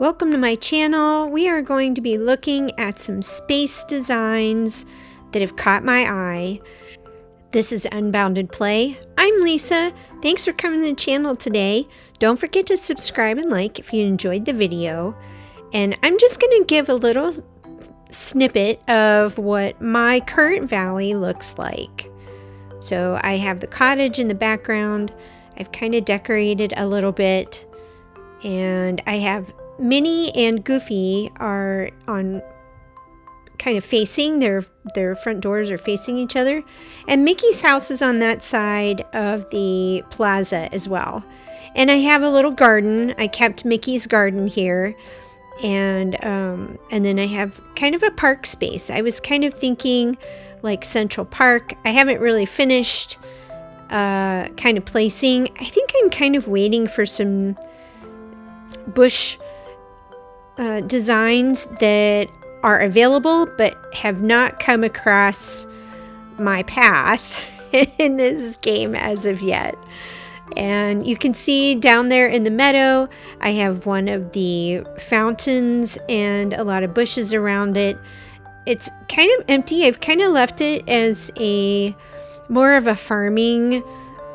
Welcome to my channel. We are going to be looking at some space designs that have caught my eye. This is Unbounded Play. I'm Lisa. Thanks for coming to the channel today. Don't forget to subscribe and like if you enjoyed the video. And I'm just going to give a little snippet of what my current valley looks like. So I have the cottage in the background. I've kind of decorated a little bit. And I have Minnie and Goofy are on kind of facing, their front doors are facing each other. And Mickey's house is on that side of the plaza as well. And I have a little garden. I kept Mickey's garden here. And then I have kind of a park space. I was kind of thinking like Central Park. I haven't really finished kind of placing. I think I'm kind of waiting for some bush designs that are available but have not come across my path in this game as of yet. And you can see down there in the meadow, I have one of the fountains and a lot of bushes around it. It's kind of empty. I've kind of left it as a more of a farming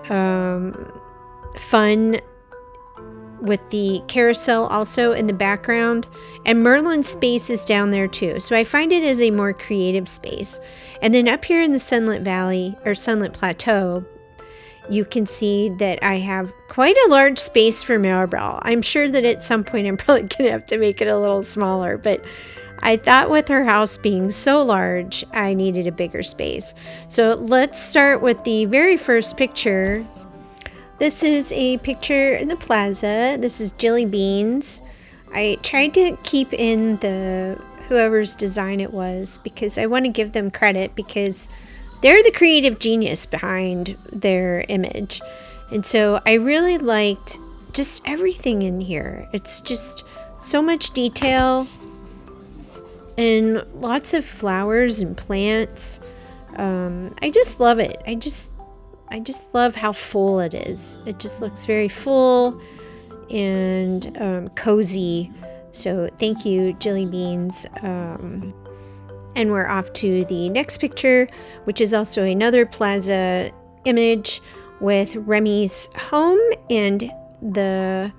fun, with the carousel also in the background, and Merlin's space is down there too. So I find it as a more creative space. And then up here in the Sunlit Valley or Sunlit Plateau, you can see that I have quite a large space for Maribel. I'm sure that at some point I'm probably gonna have to make it a little smaller, but I thought with her house being so large, I needed a bigger space. So let's start with the very first picture. This is a picture in the plaza. This is Jelly Beans. I tried to keep in the whoever's design it was because I want to give them credit because they're the creative genius behind their image. And so I really liked just everything in here. It's just so much detail and lots of flowers and plants. I just love it. I just love how full it is. It just looks very full and cozy. So thank you, Jelly Beans. And we're off to the next picture, which is also another plaza image with Remy's home and the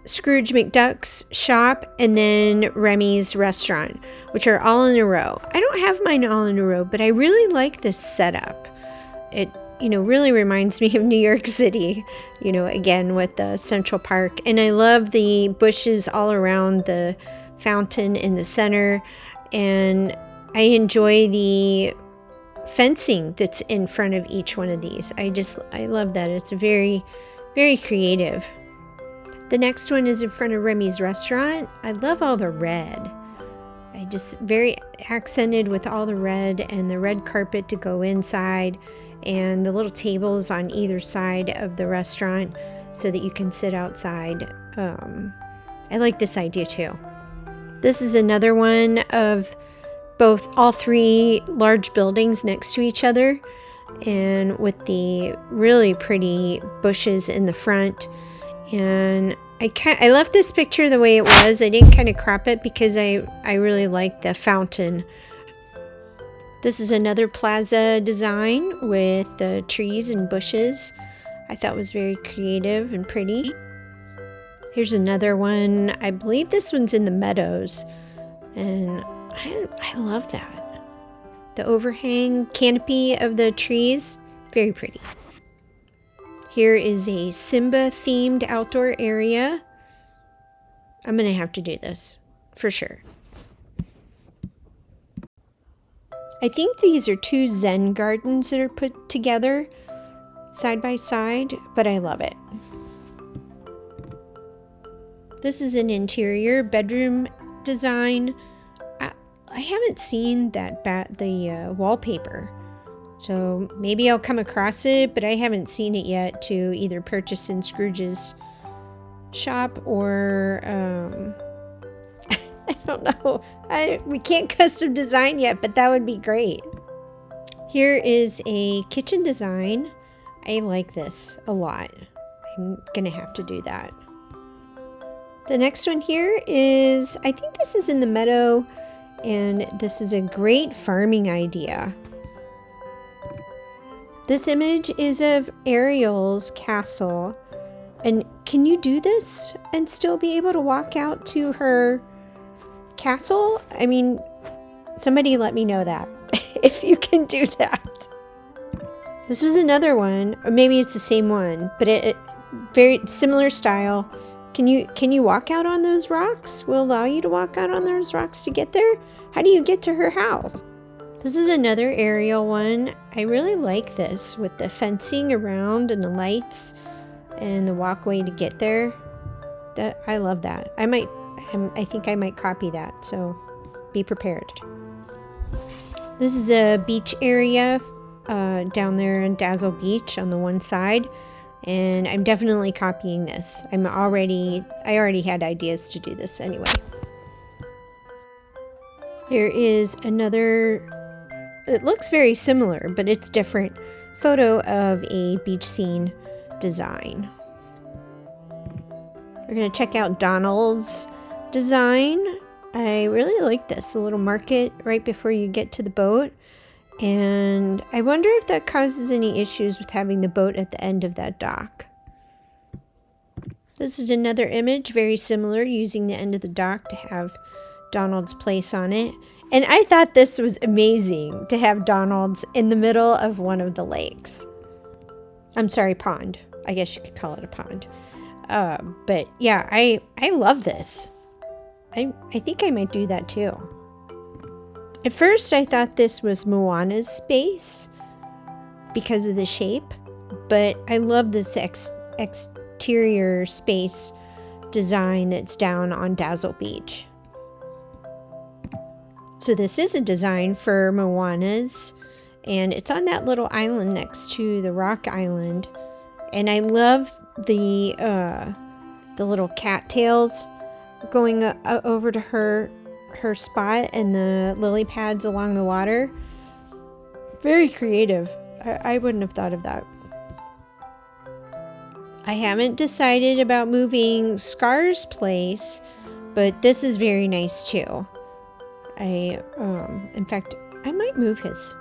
Scrooge McDuck's shop, and then Remy's restaurant, which are all in a row. I don't have mine all in a row, but I really like this setup. It, really reminds me of New York City, again with the Central Park. And I love the bushes all around the fountain in the center. And I enjoy the fencing that's in front of each one of these. I love that. It's very, very creative. The next one is in front of Remy's restaurant. I love all the red. I just very accented with all the red and the red carpet to go inside. And the little tables on either side of the restaurant so that you can sit outside. I like this idea too. This is another one of all three large buildings next to each other, and with the really pretty bushes in the front. And I left this picture the way it was. I didn't kind of crop it because I really like the fountain. This is another plaza design with the trees and bushes. I thought was very creative and pretty. Here's another one. I believe this one's in the meadows. And I love that. The overhang canopy of the trees, very pretty. Here is a Simba themed outdoor area. I'm gonna have to do this for sure. I think these are two Zen gardens that are put together side by side, but I love it. This is an interior bedroom design. I haven't seen the wallpaper, so maybe I'll come across it, but I haven't seen it yet to either purchase in Scrooge's shop or I don't know. We can't custom design yet, but that would be great. Here is a kitchen design. I like this a lot. I'm gonna have to do that. The next one here is, I think this is in the meadow, and this is a great farming idea. This image is of Ariel's castle. And can you do this and still be able to walk out to her castle? I mean, somebody let me know that if you can do that. This was another one, or maybe it's the same one, but it very similar style. Can you walk out on those rocks? Will allow you to walk out on those rocks to get there? How do you get to her house? This is another Ariel one. I really like this with the fencing around and the lights and the walkway to get there. I love that. I think I might copy that, so be prepared. This is a beach area down there in Dazzle Beach on the one side, and I'm definitely copying this. I already had ideas to do this anyway. There is another, it looks very similar, but it's different, photo of a beach scene design. We're going to check out Donald's design. I really like this, a little market right before you get to the boat. And I wonder if that causes any issues with having the boat at the end of that dock. This is another image, very similar, using the end of the dock to have Donald's place on it. And I thought this was amazing to have Donald's in the middle of one of the lakes. I'm sorry, pond. I guess you could call it a pond. But yeah, I love this. I think I might do that too. At first, I thought this was Moana's space because of the shape, but I love this exterior space design that's down on Dazzle Beach. So this is a design for Moana's, and it's on that little island next to the rock island. And I love the little cattails going over to her spot and the lily pads along the water. Very creative. I wouldn't have thought of that. I haven't decided about moving Scar's place, but this is very nice too. In fact, I might move his.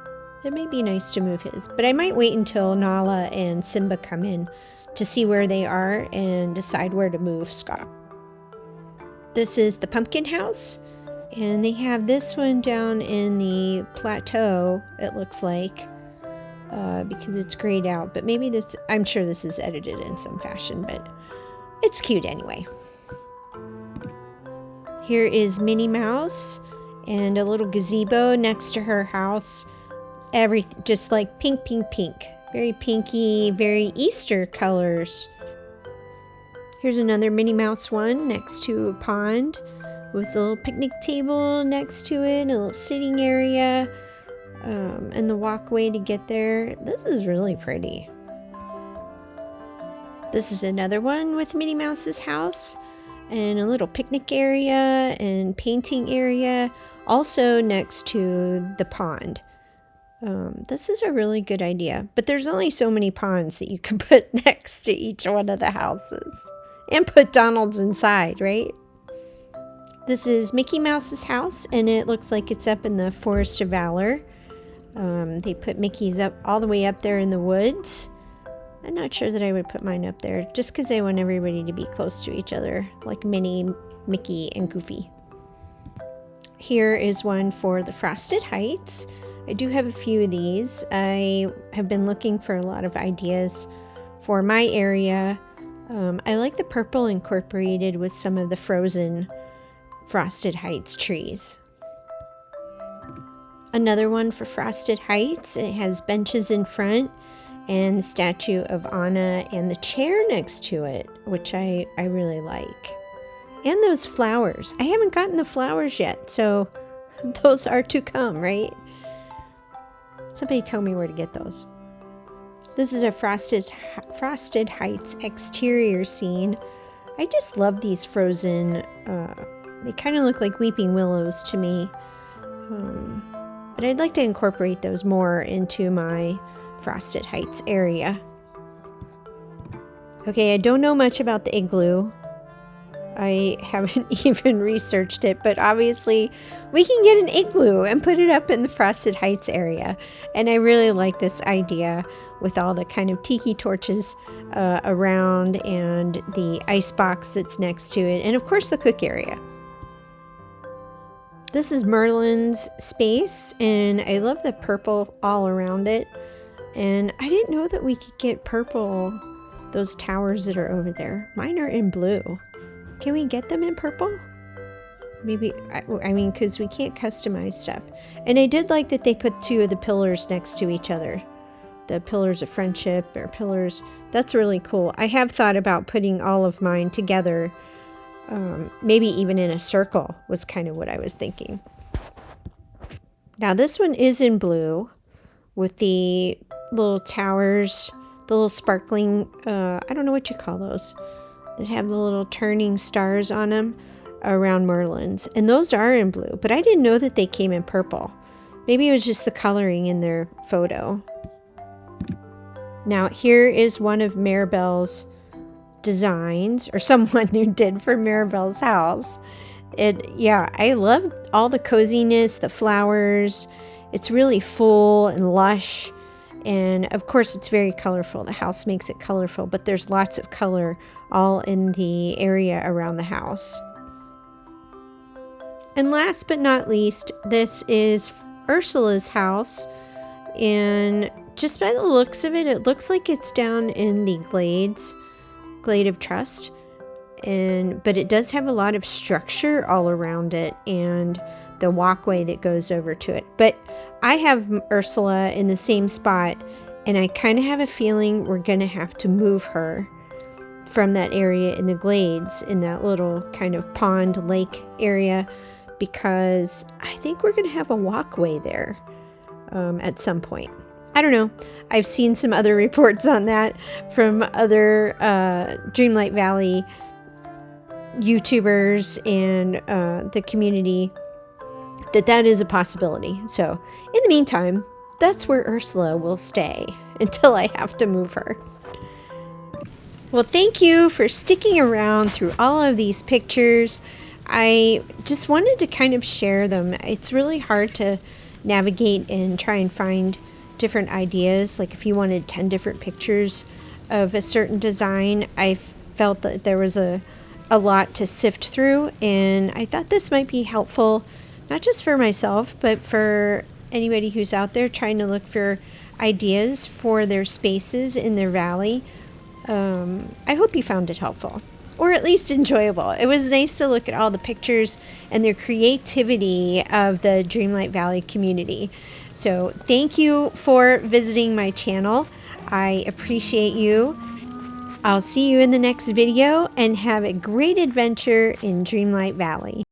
It may be nice to move his, but I might wait until Nala and Simba come in to see where they are and decide where to move Scar. This is the pumpkin house, and they have this one down in the plateau, it looks like, because it's grayed out, but maybe this, I'm sure this is edited in some fashion, but it's cute anyway. Here is Minnie Mouse and a little gazebo next to her house. Just like pink, pink, pink. Very pinky, very Easter colors. Here's another Minnie Mouse one next to a pond with a little picnic table next to it, a little sitting area, and the walkway to get there. This is really pretty. This is another one with Minnie Mouse's house and a little picnic area and painting area, also next to the pond. This is a really good idea, but there's only so many ponds that you can put next to each one of the houses. And put Donald's inside, right? This is Mickey Mouse's house, and it looks like it's up in the Forest of Valor. They put Mickey's up all the way up there in the woods. I'm not sure that I would put mine up there, just because I want everybody to be close to each other, like Minnie, Mickey, and Goofy. Here is one for the Frosted Heights. I do have a few of these. I have been looking for a lot of ideas for my area. I like the purple incorporated with some of the frozen Frosted Heights trees. Another one for Frosted Heights. It has benches in front and the statue of Anna and the chair next to it, which I really like. And those flowers. I haven't gotten the flowers yet, so those are to come, right? Somebody tell me where to get those. This is a Frosted Heights exterior scene. I just love these frozen, they kind of look like weeping willows to me. But I'd like to incorporate those more into my Frosted Heights area. Okay, I don't know much about the igloo. I haven't even researched it, but obviously we can get an igloo and put it up in the Frosted Heights area. And I really like this idea with all the kind of tiki torches around and the ice box that's next to it. And of course the cook area. This is Merlin's space, and I love the purple all around it. And I didn't know that we could get purple, those towers that are over there. Mine are in blue. Can we get them in purple? Maybe, I mean, because we can't customize stuff. And I did like that they put two of the pillars next to each other. The pillars of friendship or pillars. That's really cool. I have thought about putting all of mine together. Maybe even in a circle was kind of what I was thinking. Now this one is in blue with the little towers, the little sparkling, I don't know what you call those, that have the little turning stars on them around Merlin's. And those are in blue, but I didn't know that they came in purple. Maybe it was just the coloring in their photo. Now here is one of Maribel's designs, or someone who did for Maribel's house. Yeah, I love all the coziness, the flowers. It's really full and lush, and of course it's very colorful. The house makes it colorful, but there's lots of color all in the area around the house. And last but not least, this is Ursula's house, and just by the looks of it, it looks like it's down in the Glade of Trust, but it does have a lot of structure all around it and the walkway that goes over to it. But I have Ursula in the same spot, and I kind of have a feeling we're gonna have to move her from that area in the Glades, in that little kind of pond lake area, because I think we're gonna have a walkway there at some point. I don't know. I've seen some other reports on that from other Dreamlight Valley YouTubers and the community, that is a possibility. So in the meantime, that's where Ursula will stay until I have to move her. Well, thank you for sticking around through all of these pictures. I just wanted to kind of share them. It's really hard to navigate and try and find different ideas. Like if you wanted 10 different pictures of a certain design, I felt that there was a lot to sift through, and I thought this might be helpful, not just for myself, but for anybody who's out there trying to look for ideas for their spaces in their valley. I hope you found it helpful, or at least enjoyable. It was nice to look at all the pictures and the creativity of the Dreamlight Valley community. So thank you for visiting my channel. I appreciate you. I'll see you in the next video, and have a great adventure in Dreamlight Valley.